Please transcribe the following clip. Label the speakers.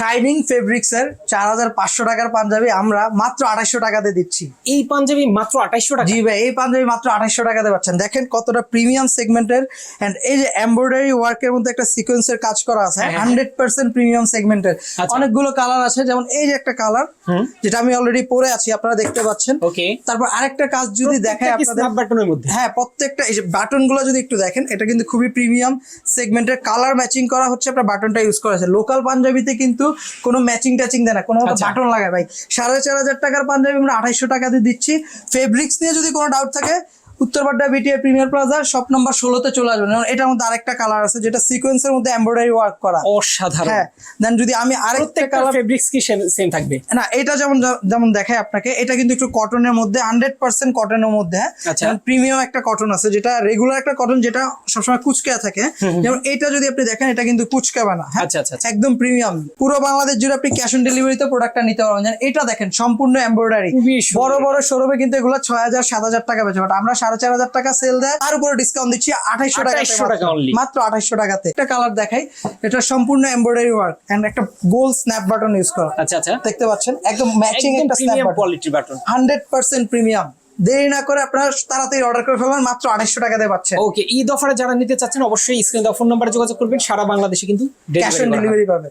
Speaker 1: Shining fabrics এর 4500 টাকার পাঞ্জাবি আমরা মাত্র 2800 টাকাতে দিচ্ছি।
Speaker 2: এই পাঞ্জাবি মাত্র 2800 টাকা?
Speaker 1: জি ভাই, এই পাঞ্জাবি মাত্র 2800 টাকাতে পাচ্ছেন। দেখেন কতটা প্রিমিয়াম সেগমেন্টের, এন্ড এই যে এমব্রয়ডারি ওয়ার্কের মধ্যে একটা সিকোয়েন্সের কাজ করা আছে, 100% প্রিমিয়াম সেগমেন্টের। অনেকগুলো কালার আছে, যেমন এই যে একটা কালার যেটা আমি অলরেডি পরে আছি, আপনারা দেখতে পাচ্ছেন।
Speaker 2: ওকে,
Speaker 1: তারপর আরেকটা কাজ যদি দেখায় আপনাদের,
Speaker 2: স্ন্যাপ বাটনের মধ্যে।
Speaker 1: হ্যাঁ, প্রত্যেকটা এই যে বাটন গুলো যদি একটু দেখেন, এটা কিন্তু খুবই প্রিমিয়াম সেগমেন্টের, কালার ম্যাচিং করা হচ্ছে, আপনার বাটনটা ইউজ করা আছে। লোকাল পাঞ্জাবিতে কিন্তু কোনো ম্যাচিং টাচিং দেয় না, কোনো মতো বাটন লাগায় ভাই। 4500 টাকার পাঞ্জাবি আমরা 2800 টাকাতে দিচ্ছি। ফেব্রিক্স নিয়ে যদি কোনো ডাউট থাকে, Uttarpara BTI premier plaza shop number 16-তে চলে আসবেন। এটার মধ্যে আরেকটা কালার আছে যেটা সিকোয়েন্সের মধ্যে এমব্রয়ডারি ওয়ার্ক করা,
Speaker 2: অসাধারণ।
Speaker 1: হ্যাঁ। দেন যদি আমি আরেকটা কালার,
Speaker 2: ফেব্রিক্স কি সেম থাকবে
Speaker 1: না, এটা যেমন যেমন দেখাই আপনাকে, এটা কিন্তু একটু কটনের মধ্যে, 100% কটনের মধ্যে। যেমন প্রিমিয়াম একটা কটন আছে, যেটা রেগুলার একটা কটন, যেটা সবসময় কুচকা থাকে। যেমন এটা যদি আপনি দেখেন, এটা কিন্তু কুচকাবে না, হ্যাঁ, একদম প্রিমিয়াম। পুরো বাংলাদেশ জুড়ে আপনি ক্যাশ অন ডেলিভারিতে প্রোডাক্টটা নিতে পারবেন। এটা দেখেন সম্পূর্ণ এমব্রয়ডারি, বড় বড় শোরুমে কিন্তু এগুলো 6000 7000 টাকা বেচে, বাট আমরা 4500 টাকা সেল দেয়, তার উপরে ডিসকাউন্ট দিচ্ছি 2800 টাকা, মাত্র 2800 টাকাতে। একটা কালার দেখাই, এটা সম্পূর্ণ এমব্রয়ডারি ওয়ার্ক এন্ড একটা গোল স্ন্যাপ বাটন ইউজ করা।
Speaker 2: আচ্ছা আচ্ছা,
Speaker 1: দেখতে পাচ্ছেন একদম ম্যাচিং একটা স্ন্যাপ বাটন,
Speaker 2: কোয়ালিটির বাটন,
Speaker 1: 100% প্রিমিয়াম। দেরি না করে আপনারা তাড়াতাড়ি অর্ডার করে ফেলবেন, মাত্র 2800 টাকাতে পাচ্ছেন।
Speaker 2: ওকে, ঈদ অফারে যারা নিতে চাচ্ছেন অবশ্যই স্ক্রিনে দেওয়া ফোন নম্বরে যোগাযোগ করবেন, সারা বাংলাদেশে কিন্তু
Speaker 1: ক্যাশ অন ডেলিভারি পাবেন।